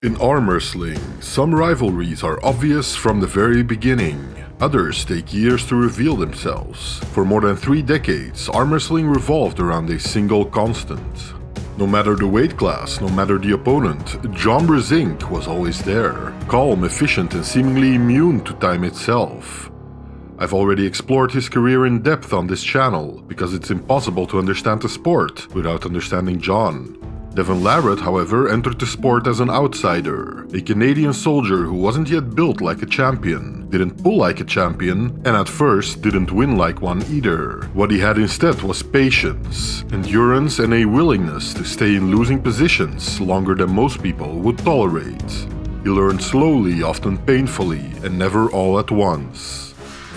In arm wrestling, some rivalries are obvious from the very beginning. Others take years to reveal themselves. For more than 3 decades, arm wrestling revolved around a single constant. No matter the weight class, no matter the opponent, John Brzenk was always there, calm, efficient, and seemingly immune to time itself. I've already explored his career in depth on this channel, because it's impossible to understand the sport without understanding John. Devon Larratt, however, entered the sport as an outsider, a Canadian soldier who wasn't yet built like a champion, didn't pull like a champion, and at first didn't win like one either. What he had instead was patience, endurance, and a willingness to stay in losing positions longer than most people would tolerate. He learned slowly, often painfully, and never all at once.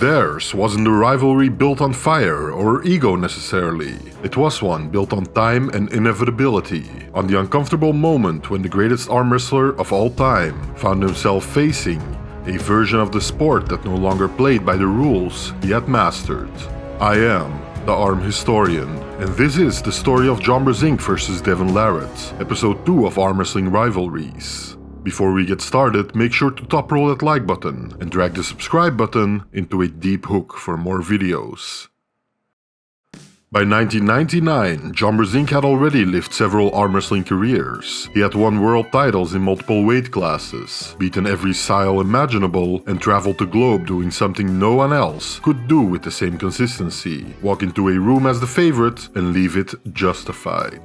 Theirs wasn't a rivalry built on fire or ego necessarily. It was one built on time and inevitability, on the uncomfortable moment when the greatest arm wrestler of all time found himself facing a version of the sport that no longer played by the rules he had mastered. I am the Arm Historian, and this is the story of John Brzenk vs. Devon Larratt, episode 2 of Arm Wrestling Rivalries. Before we get started, make sure to top roll that like button and drag the subscribe button into a deep hook for more videos. By 1999, John Brzenk had already lived several arm wrestling careers. He had won world titles in multiple weight classes, beaten every style imaginable, and traveled the globe doing something no one else could do with the same consistency: walk into a room as the favorite and leave it justified.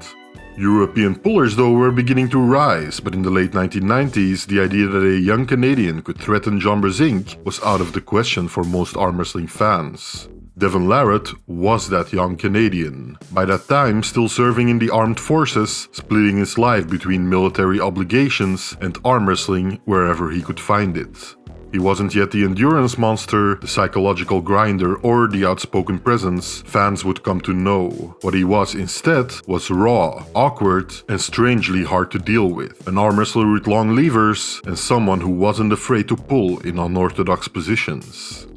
European pullers though were beginning to rise, but in the late 1990s the idea that a young Canadian could threaten John Brzenk was out of the question for most arm wrestling fans. Devon Larratt was that young Canadian, by that time still serving in the armed forces, splitting his life between military obligations and arm wrestling wherever he could find it. He wasn't yet the endurance monster, the psychological grinder, or the outspoken presence fans would come to know. What he was instead was raw, awkward, and strangely hard to deal with. An arm wrestler with long levers, and someone who wasn't afraid to pull in unorthodox positions.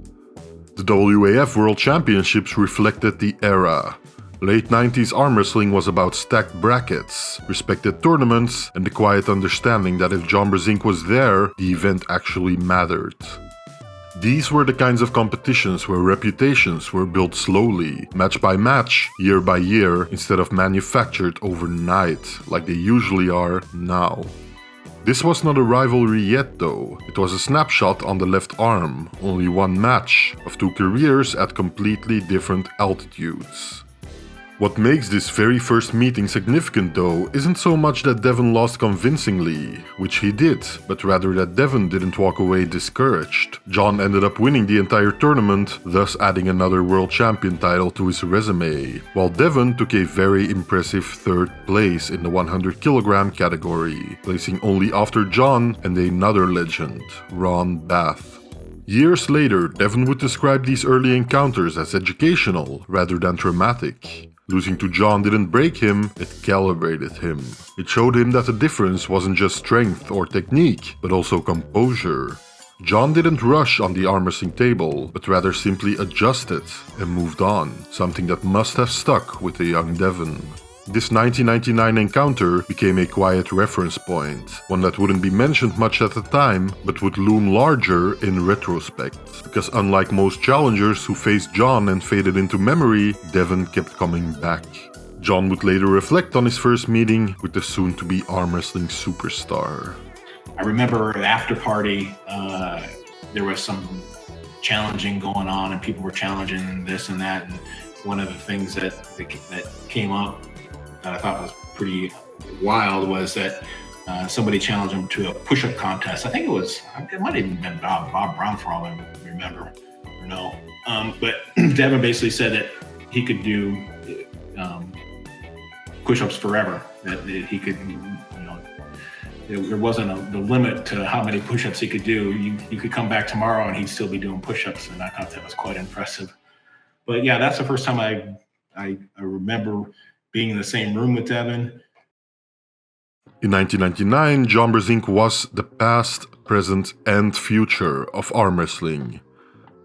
The WAF World Championships reflected the era. Late 90s arm wrestling was about stacked brackets, respected tournaments, and the quiet understanding that if John Brzenk was there, the event actually mattered. These were the kinds of competitions where reputations were built slowly, match by match, year by year, instead of manufactured overnight, like they usually are now. This was not a rivalry yet though. It was a snapshot on the left arm, only one match, of 2 careers at completely different altitudes. What makes this very first meeting significant though isn't so much that Devon lost convincingly, which he did, but rather that Devon didn't walk away discouraged. John ended up winning the entire tournament, thus adding another world champion title to his resume, while Devon took a very impressive 3rd place in the 100 kg category, placing only after John and another legend, Ron Bath. Years later, Devon would describe these early encounters as educational rather than traumatic. Losing to John didn't break him, it calibrated him. It showed him that the difference wasn't just strength or technique, but also composure. John didn't rush on the arm wrestling table, but rather simply adjusted and moved on, something that must have stuck with the young Devon. This 1999 encounter became a quiet reference point, one that wouldn't be mentioned much at the time, but would loom larger in retrospect. Because unlike most challengers who faced John and faded into memory, Devon kept coming back. John would later reflect on his first meeting with the soon-to-be arm wrestling superstar. I remember the after party, there was some challenging going on and people were challenging this and that, and one of the things that came up that I thought was pretty wild was that somebody challenged him to a push-up contest. I think it might have even been Bob Brown for all I remember, or no. But Devon basically said that he could do push-ups forever. That he could, there wasn't the limit to how many push-ups he could do. You could come back tomorrow and he'd still be doing push-ups, and I thought that was quite impressive. But yeah, that's the first time I remember being in the same room with Devon. In 1999, John Brzenk was the past, present, and future of arm wrestling.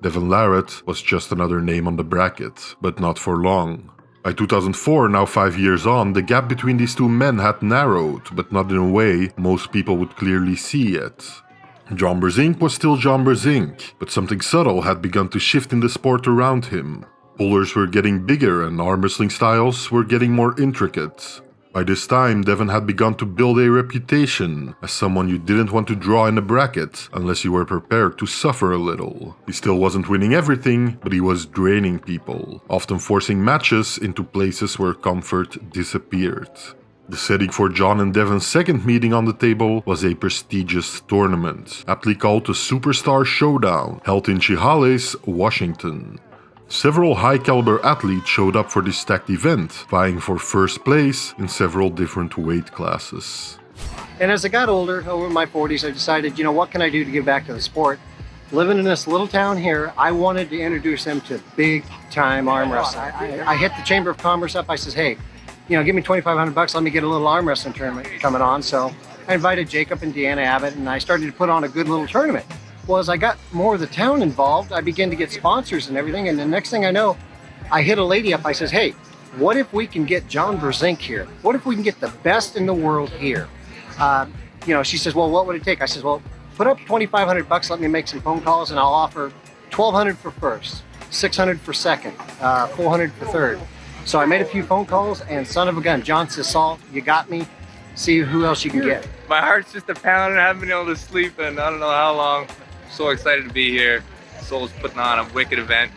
Devon Larratt was just another name on the bracket, but not for long. By 2004, now 5 years on, the gap between these two men had narrowed, but not in a way most people would clearly see yet. John Brzenk was still John Brzenk, but something subtle had begun to shift in the sport around him. Pullers were getting bigger and arm wrestling styles were getting more intricate. By this time, Devon had begun to build a reputation as someone you didn't want to draw in a bracket unless you were prepared to suffer a little. He still wasn't winning everything, but he was draining people, often forcing matches into places where comfort disappeared. The setting for John and Devon's second meeting on the table was a prestigious tournament, aptly called the Superstar Showdown, held in Chehalis, Washington. Several high-caliber athletes showed up for this stacked event, vying for first place in several different weight classes. And as I got older, over my 40s, I decided, what can I do to give back to the sport? Living in this little town here, I wanted to introduce them to big-time arm wrestling. I hit the Chamber of Commerce up. I says, hey, give me $2,500, let me get a little arm wrestling tournament coming on. So I invited Jacob and Deanna Abbott, and I started to put on a good little tournament. Well, as I got more of the town involved, I began to get sponsors and everything. And the next thing I know, I hit a lady up. I says, hey, what if we can get John Brzenk here? What if we can get the best in the world here? She says, well, what would it take? I says, well, put up $2,500, let me make some phone calls, and I'll offer $1,200 for first, $600 for second, $400 for third. So I made a few phone calls, and son of a gun, John says, Saul, you got me. See who else you can get. My heart's just a pounding. I haven't been able to sleep in I don't know how long. So excited to be here. Soul's putting on a wicked event.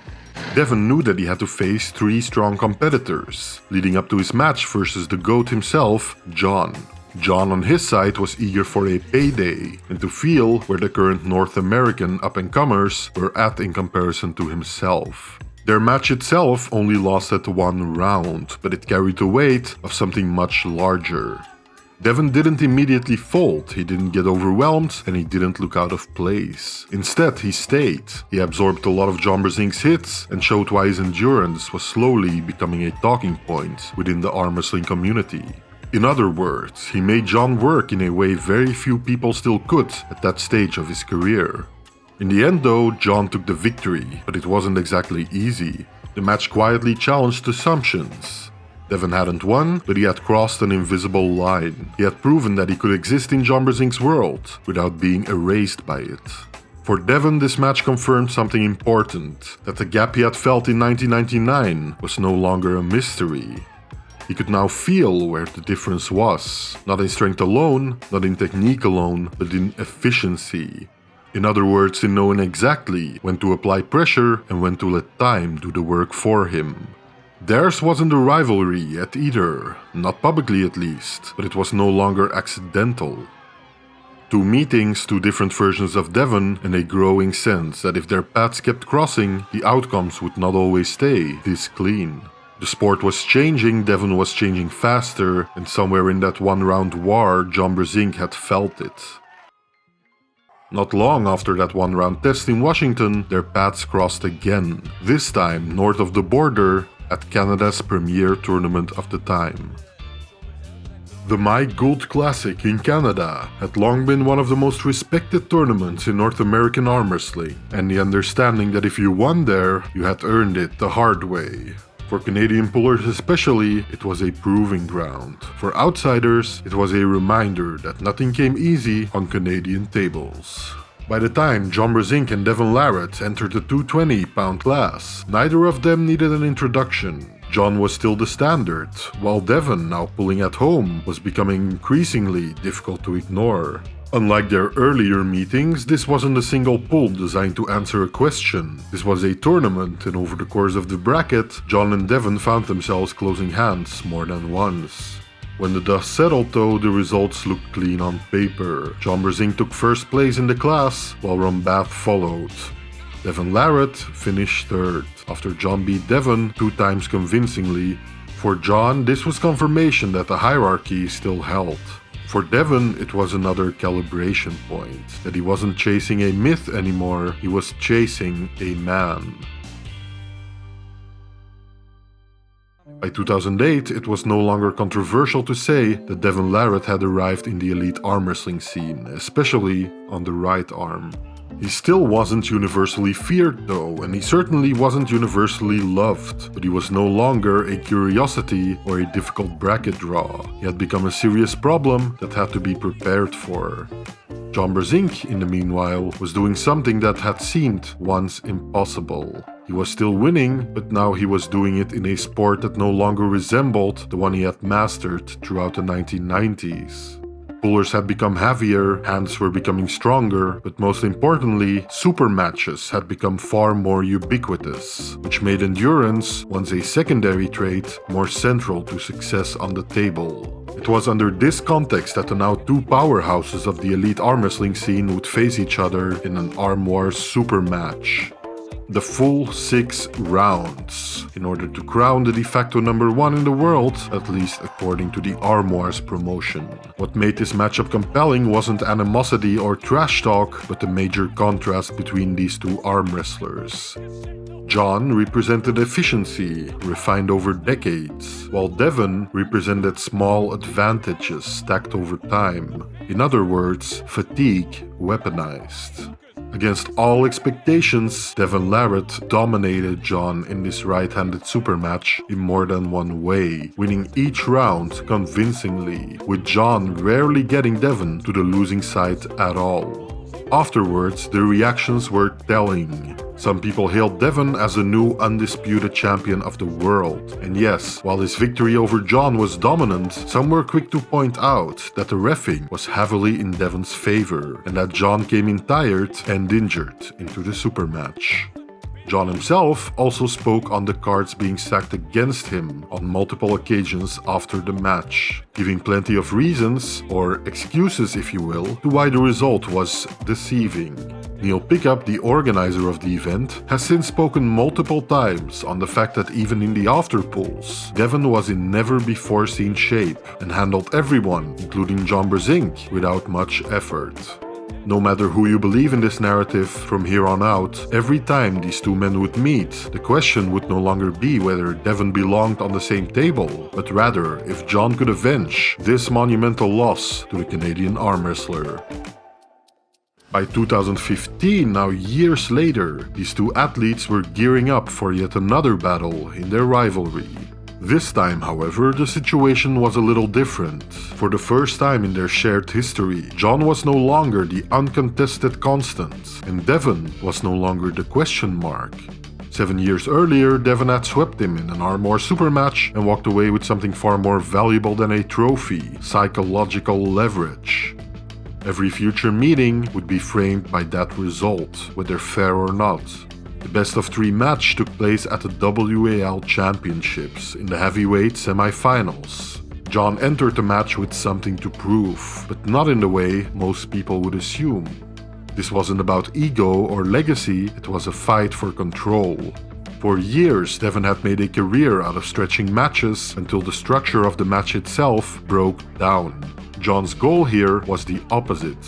Devon knew that he had to face 3 strong competitors, leading up to his match versus the GOAT himself, John. John on his side was eager for a payday and to feel where the current North American up-and-comers were at in comparison to himself. Their match itself only lasted 1 round, but it carried the weight of something much larger. Devon didn't immediately fold, he didn't get overwhelmed, and he didn't look out of place. Instead, he stayed. He absorbed a lot of John Brzenk's hits and showed why his endurance was slowly becoming a talking point within the arm wrestling community. In other words, he made John work in a way very few people still could at that stage of his career. In the end though, John took the victory, but it wasn't exactly easy. The match quietly challenged assumptions. Devon hadn't won, but he had crossed an invisible line. He had proven that he could exist in John Brzenk's world without being erased by it. For Devon, this match confirmed something important, that the gap he had felt in 1999 was no longer a mystery. He could now feel where the difference was, not in strength alone, not in technique alone, but in efficiency. In other words, in knowing exactly when to apply pressure and when to let time do the work for him. Theirs wasn't a rivalry yet either, not publicly at least, but it was no longer accidental. 2 meetings, 2 different versions of Devon, and a growing sense that if their paths kept crossing, the outcomes would not always stay this clean. The sport was changing, Devon was changing faster, and somewhere in that 1-round war, John Brzenk had felt it. Not long after that 1-round test in Washington, their paths crossed again, this time north of the border, at Canada's premier tournament of the time. The Gould Classic in Canada had long been one of the most respected tournaments in North American arm wrestling, and the understanding that if you won there, you had earned it the hard way. For Canadian pullers especially, it was a proving ground. For outsiders, it was a reminder that nothing came easy on Canadian tables. By the time John Brzenk and Devon Larratt entered the 220-pound class, neither of them needed an introduction. John was still the standard, while Devon, now pulling at home, was becoming increasingly difficult to ignore. Unlike their earlier meetings, this wasn't a single pull designed to answer a question. This was a tournament, and over the course of the bracket, John and Devon found themselves closing hands more than once. When the dust settled though, the results looked clean on paper. John Brzenk took first place in the class, while Rombath followed. Devon Larratt finished third, after John beat Devon 2 times convincingly. For John, this was confirmation that the hierarchy still held. For Devon, it was another calibration point, that he wasn't chasing a myth anymore, he was chasing a man. By 2008, it was no longer controversial to say that Devon Larratt had arrived in the elite arm wrestling scene, especially on the right arm. He still wasn't universally feared though, and he certainly wasn't universally loved, but he was no longer a curiosity or a difficult bracket draw. He had become a serious problem that had to be prepared for. John Brzenk, in the meanwhile, was doing something that had seemed once impossible. He was still winning, but now he was doing it in a sport that no longer resembled the one he had mastered throughout the 1990s. Pullers had become heavier, hands were becoming stronger, but most importantly, super matches had become far more ubiquitous, which made endurance, once a secondary trait, more central to success on the table. It was under this context that the now two powerhouses of the elite arm wrestling scene would face each other in an Arm Wars super match. The full 6 rounds, in order to crown the de facto number 1 in the world, at least according to the Arm Wars promotion. What made this matchup compelling wasn't animosity or trash talk, but the major contrast between these two arm wrestlers. John represented efficiency, refined over decades, while Devon represented small advantages stacked over time. In other words, fatigue weaponized. Against all expectations, Devon Larratt dominated John in this right-handed super match in more than one way, winning each round convincingly, with John rarely getting Devon to the losing side at all. Afterwards, the reactions were telling. Some people hailed Devon as the new undisputed champion of the world. And yes, while his victory over John was dominant, some were quick to point out that the reffing was heavily in Devon's favor, and that John came in tired and injured into the super match. John himself also spoke on the cards being stacked against him on multiple occasions after the match, giving plenty of reasons, or excuses if you will, to why the result was deceiving. Neil Pickup, the organizer of the event, has since spoken multiple times on the fact that even in the afterpools, Devon was in never-before-seen shape and handled everyone, including John Brzenk, without much effort. No matter who you believe in this narrative, from here on out, every time these two men would meet, the question would no longer be whether Devon belonged on the same table, but rather if John could avenge this monumental loss to the Canadian arm wrestler. By 2015, now years later, these two athletes were gearing up for yet another battle in their rivalry. This time, however, the situation was a little different. For the first time in their shared history, John was no longer the uncontested constant, and Devon was no longer the question mark. 7 years earlier, Devon had swept him in an Arm Wars super match and walked away with something far more valuable than a trophy: psychological leverage. Every future meeting would be framed by that result, whether fair or not. The best of 3 match took place at the WAL Championships in the heavyweight semi-finals. John entered the match with something to prove, but not in the way most people would assume. This wasn't about ego or legacy, it was a fight for control. For years, Devon had made a career out of stretching matches until the structure of the match itself broke down. John's goal here was the opposite.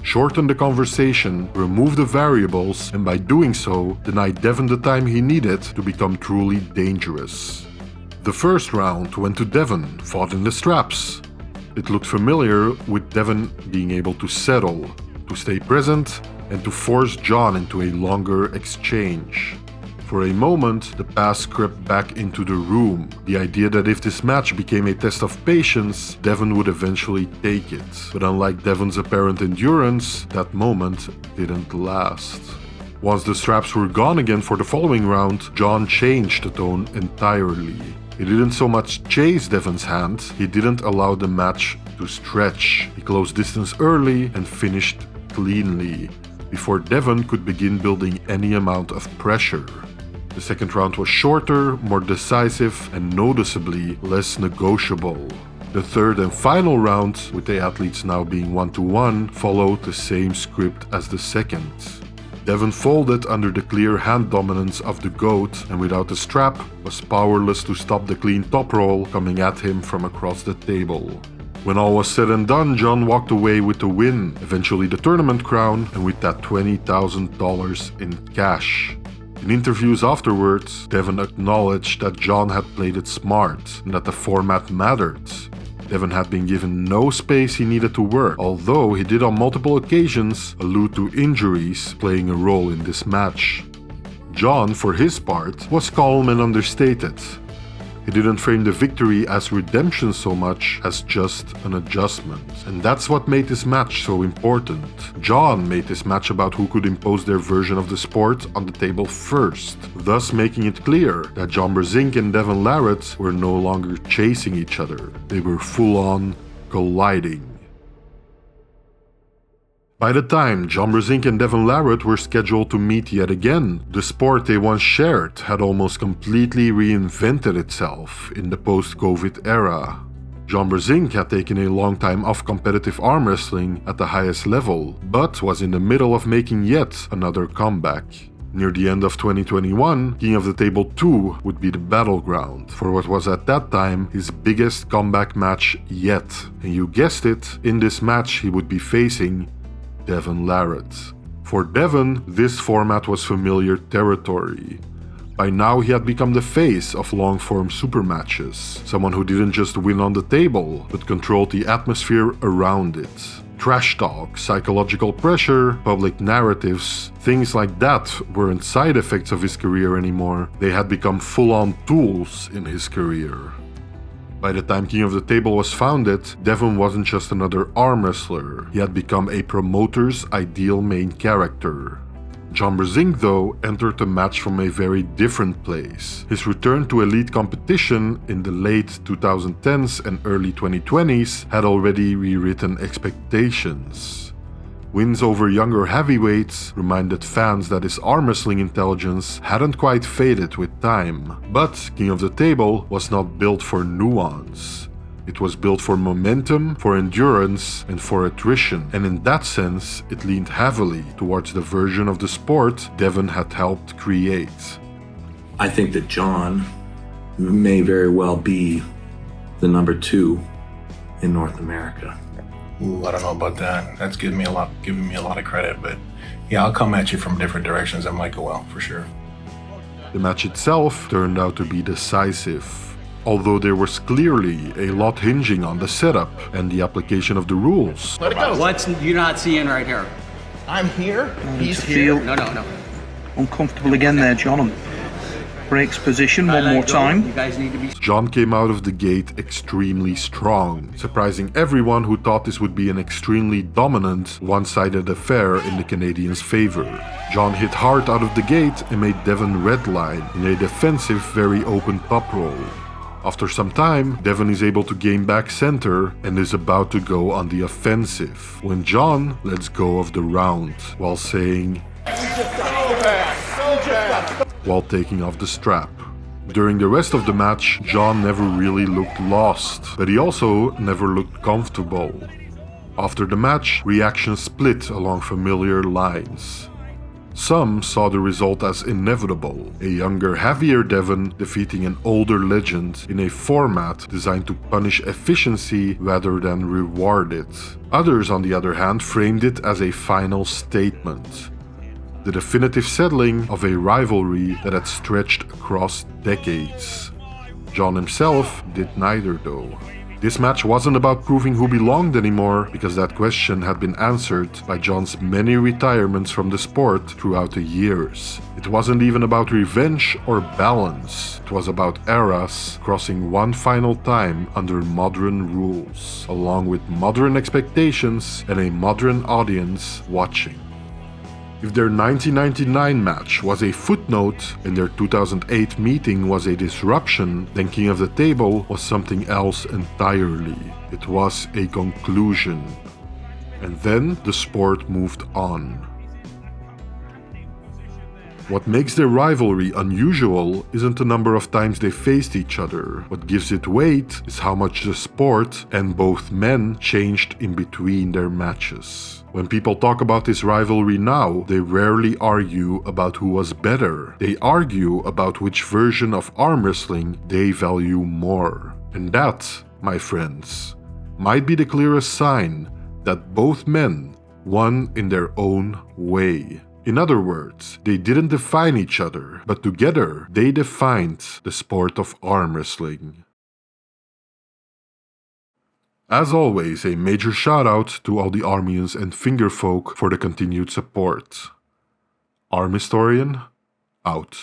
Shorten the conversation, remove the variables, and by doing so, deny Devon the time he needed to become truly dangerous. The first round went to Devon, fought in the straps. It looked familiar, with Devon being able to settle, to stay present, and to force John into a longer exchange. For a moment, the past crept back into the room, the idea that if this match became a test of patience, Devon would eventually take it. But unlike Devon's apparent endurance, that moment didn't last. Once the straps were gone again for the following round, John changed the tone entirely. He didn't so much chase Devon's hand, he didn't allow the match to stretch. He closed distance early and finished cleanly, before Devon could begin building any amount of pressure. The second round was shorter, more decisive, and noticeably less negotiable. The third and final round, with the athletes now being 1-1, followed the same script as the second. Devon folded under the clear hand dominance of the GOAT, and without the strap, was powerless to stop the clean top roll coming at him from across the table. When all was said and done, John walked away with the win, eventually the tournament crown, and with that $20,000 in cash. In interviews afterwards, Devon acknowledged that John had played it smart and that the format mattered. Devon had been given no space he needed to work, although he did on multiple occasions allude to injuries playing a role in this match. John, for his part, was calm and understated. He didn't frame the victory as redemption so much as just an adjustment. And that's what made this match so important. John made this match about who could impose their version of the sport on the table first, thus making it clear that John Brzenk and Devon Larratt were no longer chasing each other. They were full-on colliding. By the time John Brzenk and Devon Larratt were scheduled to meet yet again, the sport they once shared had almost completely reinvented itself in the post-COVID era. John Brzenk had taken a long time off competitive arm wrestling at the highest level, but was in the middle of making yet another comeback. Near the end of 2021, King of the Table 2 would be the battleground for what was at that time his biggest comeback match yet. And you guessed it, in this match he would be facing Devon Larratt. For Devon, this format was familiar territory. By now he had become the face of long-form supermatches, someone who didn't just win on the table, but controlled the atmosphere around it. Trash talk, psychological pressure, public narratives, things like that weren't side effects of his career anymore. They had become full-on tools in his career. By the time King of the Table was founded, Devon wasn't just another arm wrestler. He had become a promoter's ideal main character. John Brzenk, though, entered the match from a very different place. His return to elite competition in the late 2010s and early 2020s had already rewritten expectations. Wins over younger heavyweights reminded fans that his arm wrestling intelligence hadn't quite faded with time. But King of the Table was not built for nuance. It was built for momentum, for endurance, and for attrition, and in that sense, it leaned heavily towards the version of the sport Devon had helped create. I think that John may very well be the number 2 in North America. Ooh, I don't know about that. That's giving me a lot of credit, but yeah, I'll come at you from different directions. That might go well, for sure. The match itself turned out to be decisive. Although there was clearly a lot hinging on the setup and the application of the rules. Let it go. What's you not seeing right here? I'm here. He's feel here. No. uncomfortable again there, John. And breaks position one more time. You guys need to be. John came out of the gate extremely strong, surprising everyone who thought this would be an extremely dominant, one-sided affair in the Canadians' favor. John hit hard out of the gate and made Devon redline in a defensive, very open top roll. After some time, Devon is able to gain back center and is about to go on the offensive, when John lets go of the round, while saying, while taking off the strap. During the rest of the match, John never really looked lost, but he also never looked comfortable. After the match, reactions split along familiar lines. Some saw the result as inevitable, a younger, heavier Devon defeating an older legend in a format designed to punish efficiency rather than reward it. Others, on the other hand, framed it as a final statement. The definitive settling of a rivalry that had stretched across decades. John himself did neither, though. This match wasn't about proving who belonged anymore, because that question had been answered by John's many retirements from the sport throughout the years. It wasn't even about revenge or balance. It was about eras crossing one final time under modern rules, along with modern expectations and a modern audience watching. If their 1999 match was a footnote and their 2008 meeting was a disruption, then King of the Table was something else entirely. It was a conclusion. And then the sport moved on. What makes their rivalry unusual isn't the number of times they faced each other. What gives it weight is how much the sport and both men changed in between their matches. When people talk about this rivalry now, they rarely argue about who was better. They argue about which version of arm wrestling they value more. And that, my friends, might be the clearest sign that both men won in their own way. In other words, they didn't define each other, but together they defined the sport of arm wrestling. As always, a major shout out to all the Armians and Fingerfolk for the continued support. Arm Historian, out.